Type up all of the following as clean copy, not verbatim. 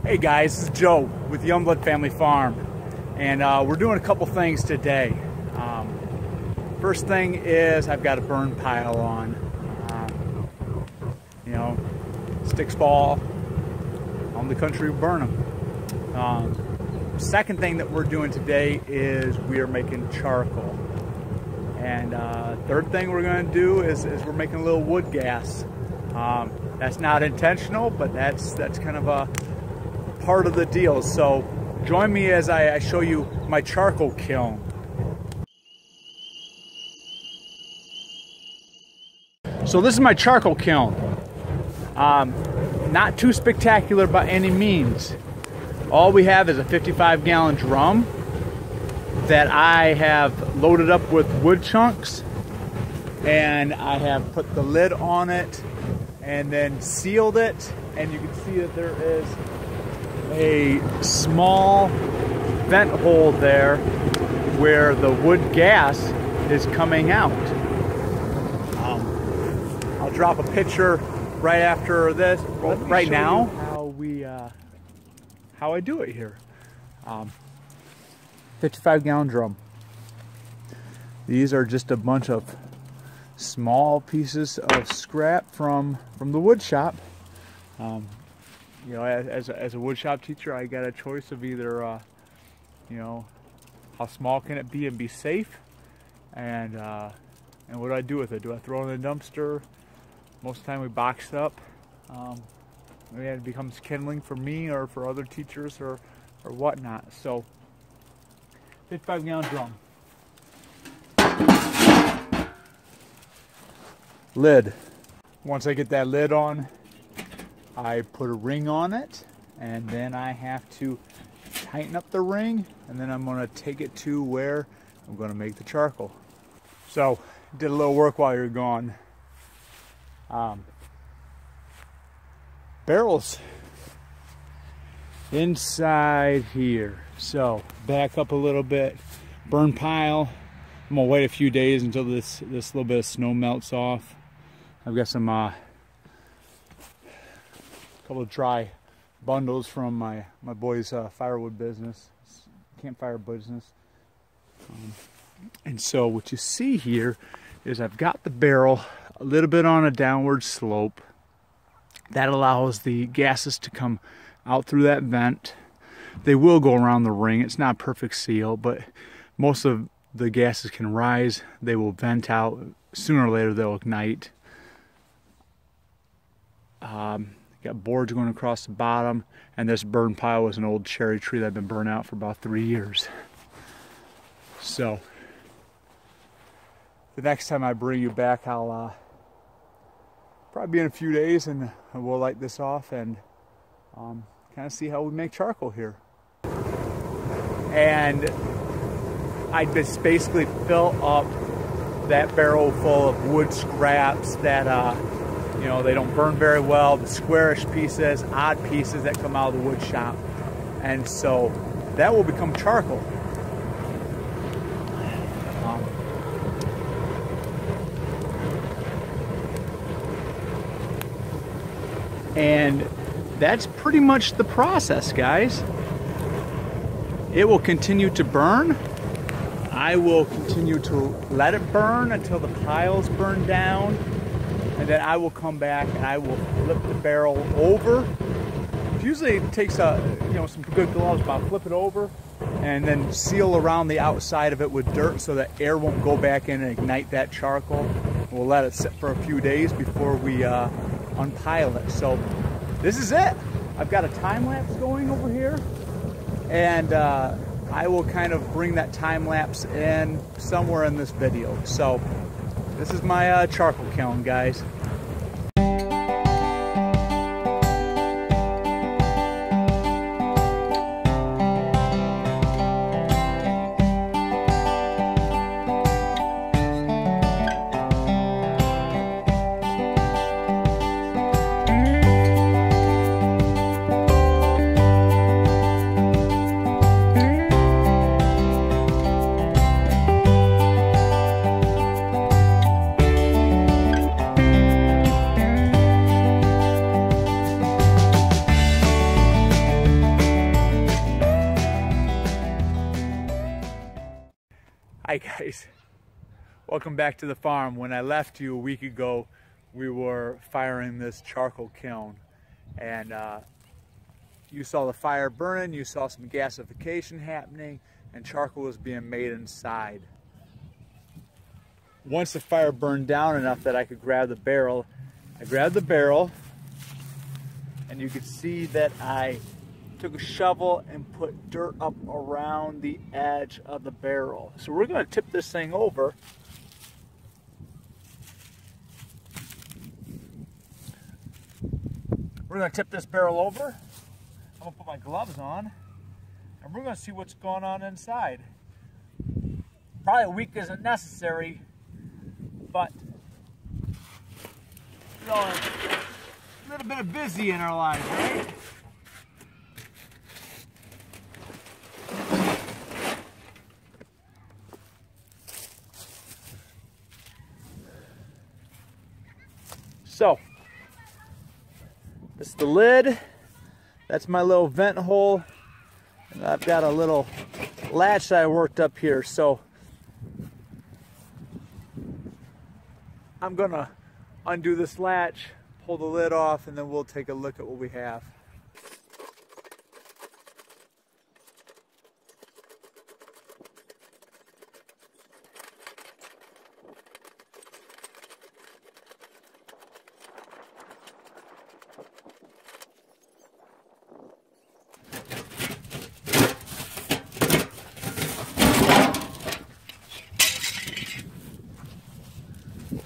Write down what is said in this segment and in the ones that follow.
Hey guys, this is Joe with Youngblood Family Farm, and we're doing a couple things today. First thing is I've got a burn pile on. Sticks fall on the country, we burn them. Second thing that we're doing today is we are making charcoal. And third thing we're going to do is we're making a little wood gas. That's not intentional, but that's kind of a part of the deal. So join me as I show you my charcoal kiln. So this is my charcoal kiln. Not too spectacular by any means. All we have is a 55-gallon drum that I have loaded up with wood chunks, and I have put the lid on it and then sealed it, and you can see that there is a small vent hole there where the wood gas is coming out. I'll drop a picture right after this, right now, how I do it here. 55-gallon drum. These are just a bunch of small pieces of scrap from the wood shop. As a wood shop teacher, I got a choice of either, how small can it be and be safe, and what do I do with it? Do I throw it in the dumpster? Most of the time we box it up. Maybe it becomes kindling for me or for other teachers or whatnot. So 55-gallon drum. Lid. Once I get that lid on, I put a ring on it, and then I have to tighten up the ring, and then I'm going to take it to where I'm going to make the charcoal. So did a little work while you're gone. Barrels inside here. So back up a little bit. Burn pile. I'm gonna wait a few days until this little bit of snow melts off. I've got some couple of dry bundles from my boy's firewood business, campfire business. And so what you see here is I've got the barrel a little bit on a downward slope. That allows the gases to come out through that vent. They will go around the ring. It's not a perfect seal, but most of the gases can rise. They will vent out. Sooner or later they'll ignite. Got boards going across the bottom, and this burn pile was an old cherry tree that had been burned out for about 3 years. So the next time I bring you back, I'll probably be in a few days, and we'll light this off and kind of see how we make charcoal here. And I just basically fill up that barrel full of wood scraps that they don't burn very well, the squarish pieces, odd pieces that come out of the wood shop, and so that will become charcoal. And that's pretty much the process, guys. It will continue to burn. I will continue to let it burn until the piles burn down, and then I will come back and I will flip the barrel over. Usually it takes some good gloves, but I'll flip it over and then seal around the outside of it with dirt so that air won't go back in and ignite that charcoal. We'll let it sit for a few days before we unpile it. So this is it. I've got a time lapse going over here, and I will kind of bring that time lapse in somewhere in this video. So this is my charcoal kiln, guys. Alright guys, welcome back to the farm. When I left you a week ago, we were firing this charcoal kiln, and you saw the fire burning, you saw some gasification happening, and charcoal was being made inside. Once the fire burned down enough that I could grab the barrel, I grabbed the barrel, and you could see that I took a shovel and put dirt up around the edge of the barrel. So we're going to tip this thing over. We're going to tip this barrel over. I'm going to put my gloves on, and we're going to see what's going on inside. Probably a week isn't necessary, but you know, a little bit of busy in our lives, right? So, this is the lid. That's my little vent hole. And I've got a little latch that I worked up here. So, I'm gonna undo this latch, pull the lid off, and then we'll take a look at what we have.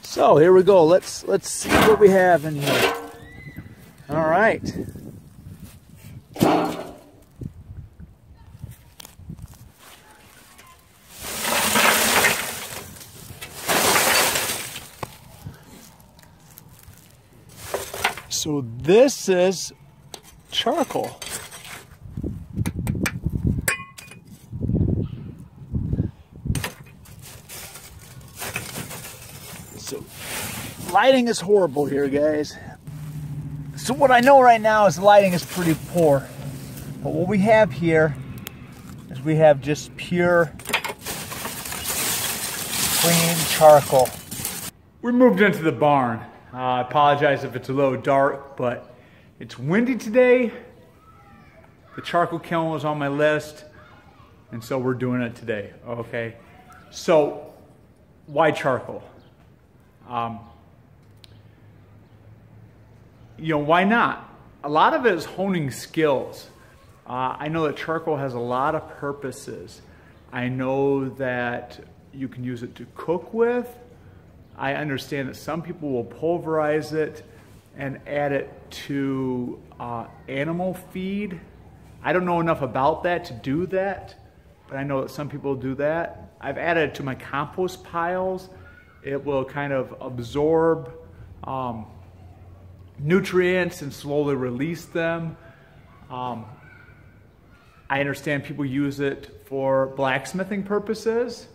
So here we go. Let's see what we have in here. All right. So this is charcoal. So lighting is horrible here, guys. So what I know right now is the lighting is pretty poor. But what we have here is we have just pure, clean charcoal. We moved into the barn. I apologize if it's a little dark, but it's windy today. The charcoal kiln was on my list, and so we're doing it today, okay? So, why charcoal? You know, why not? A lot of it is honing skills. I know that charcoal has a lot of purposes. I know that you can use it to cook with. I understand that some people will pulverize it and add it to animal feed. I don't know enough about that to do that, but I know that some people do that. I've added it to my compost piles. It will kind of absorb nutrients and slowly release them. I understand people use it for blacksmithing purposes.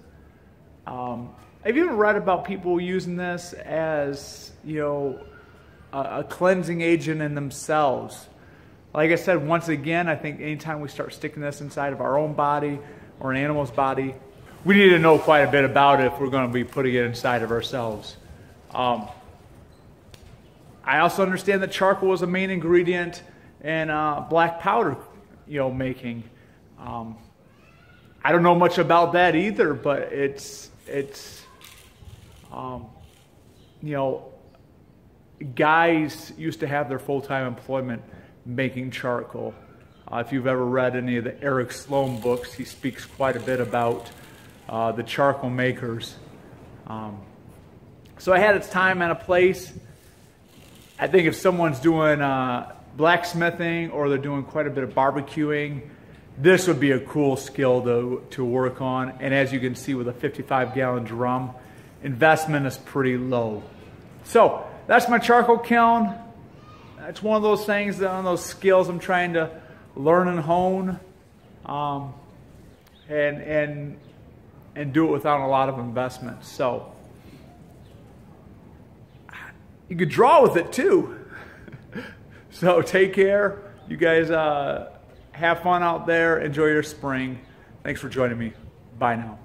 I've even read about people using this as, you know, a cleansing agent in themselves. Like I said, once again, I think anytime we start sticking this inside of our own body or an animal's body, we need to know quite a bit about it if we're going to be putting it inside of ourselves. I also understand that charcoal is a main ingredient in black powder, you know, making. I don't know much about that either, but it's you know, guys used to have their full-time employment making charcoal. If you've ever read any of the Eric Sloan books, he speaks quite a bit about the charcoal makers. So I had its time and a place. I think if someone's doing blacksmithing or they're doing quite a bit of barbecuing, this would be a cool skill to work on. And as you can see with a 55-gallon drum, investment is pretty low. So that's my charcoal kiln. It's one of those things, one of those skills I'm trying to learn and hone, and do it without a lot of investment. So you could draw with it too. So take care. You guys have fun out there. Enjoy your spring. Thanks for joining me. Bye now.